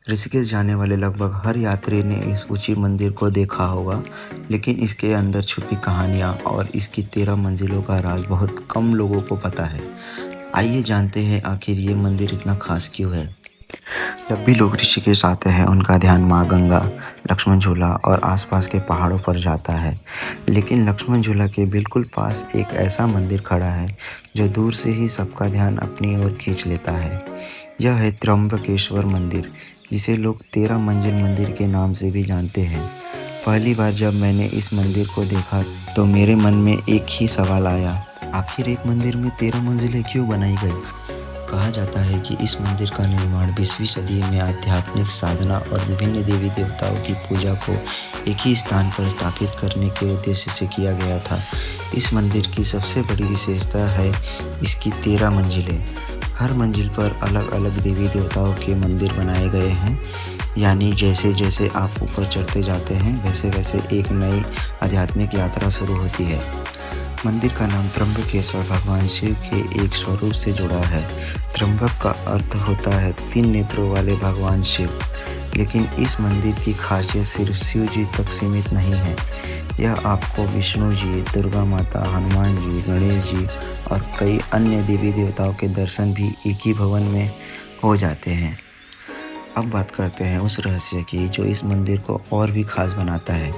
ऋषिकेश जाने वाले लगभग हर यात्री ने इस ऊंची मंदिर को देखा होगा, लेकिन इसके अंदर छुपी कहानियाँ और इसकी 13 मंजिलों का राज बहुत कम लोगों को पता है। आइए जानते हैं आखिर ये मंदिर इतना खास क्यों है। जब भी लोग ऋषिकेश आते हैं उनका ध्यान माँ गंगा, लक्ष्मण झूला और आसपास के पहाड़ों पर जाता है। लेकिन लक्ष्मण झूला के बिल्कुल पास एक ऐसा मंदिर खड़ा है जो दूर से ही सबका ध्यान अपनी ओर खींच लेता है। यह है त्र्यंबकेश्वर मंदिर, जिसे लोग 13 मंजिल मंदिर के नाम से भी जानते हैं। पहली बार जब मैंने इस मंदिर को देखा तो मेरे मन में एक ही सवाल आया, आखिर एक मंदिर में 13 मंजिलें क्यों बनाई गई। कहा जाता है कि इस मंदिर का निर्माण 20वीं सदी में आध्यात्मिक साधना और विभिन्न देवी देवताओं की पूजा को एक ही स्थान पर स्थापित करने के उद्देश्य से किया गया था। इस मंदिर की सबसे बड़ी विशेषता है इसकी 13 मंजिलें। हर मंजिल पर अलग अलग देवी देवताओं के मंदिर बनाए गए हैं, यानी जैसे जैसे आप ऊपर चढ़ते जाते हैं वैसे वैसे एक नई आध्यात्मिक यात्रा शुरू होती है। मंदिर का नाम त्र्यंबकेश्वर भगवान शिव के एक स्वरूप से जुड़ा है। त्र्यंबक का अर्थ होता है 3 नेत्रों वाले भगवान शिव। लेकिन इस मंदिर की खासियत सिर्फ शिव जी तक सीमित नहीं है, यह आपको विष्णु जी, दुर्गा माता, हनुमान जी, गणेश जी और कई अन्य देवी देवताओं के दर्शन भी एक ही भवन में हो जाते हैं। अब बात करते हैं उस रहस्य की जो इस मंदिर को और भी खास बनाता है।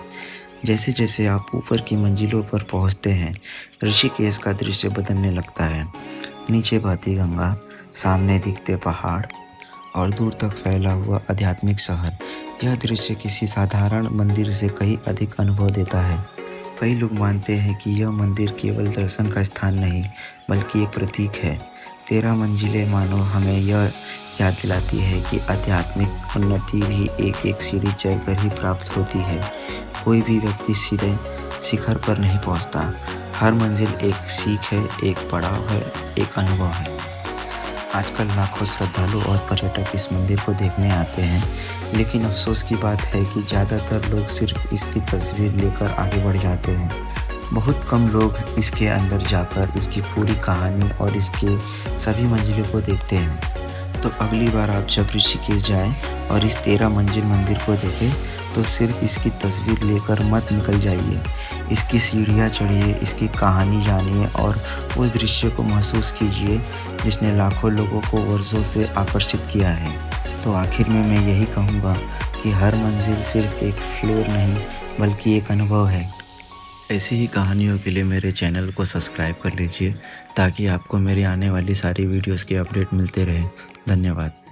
जैसे जैसे आप ऊपर की मंजिलों पर पहुंचते हैं, ऋषिकेश का दृश्य बदलने लगता है। नीचे बहती गंगा, सामने दिखते पहाड़ और दूर तक फैला हुआ आध्यात्मिक शहर। यह दृश्य किसी साधारण मंदिर से कहीं अधिक अनुभव देता है। कई लोग मानते हैं कि यह मंदिर केवल दर्शन का स्थान नहीं बल्कि एक प्रतीक है। 13 मंजिलें मानो हमें यह याद दिलाती है कि आध्यात्मिक उन्नति भी एक एक सीढ़ी चढ़कर ही प्राप्त होती है। कोई भी व्यक्ति सीधे शिखर पर नहीं पहुंचता। हर मंजिल एक सीख है, एक पड़ाव है, एक अनुभव है। आजकल लाखों श्रद्धालु और पर्यटक इस मंदिर को देखने आते हैं, लेकिन अफसोस की बात है कि ज़्यादातर लोग सिर्फ इसकी तस्वीर लेकर आगे बढ़ जाते हैं। बहुत कम लोग इसके अंदर जाकर इसकी पूरी कहानी और इसके सभी मंजिलों को देखते हैं। तो अगली बार आप जब ऋषिकेश जाएं और इस 13 मंजिल मंदिर को देखें तो सिर्फ इसकी तस्वीर लेकर मत निकल जाइए। इसकी सीढ़ियाँ चढ़िए, इसकी कहानी जानिए और उस दृश्य को महसूस कीजिए जिसने लाखों लोगों को वर्षों से आकर्षित किया है। तो आखिर में मैं यही कहूँगा कि हर मंजिल सिर्फ एक फ्लोर नहीं बल्कि एक अनुभव है। ऐसी ही कहानियों के लिए मेरे चैनल को सब्सक्राइब कर लीजिए ताकि आपको मेरी आने वाली सारी वीडियोस के अपडेट मिलते रहे। धन्यवाद।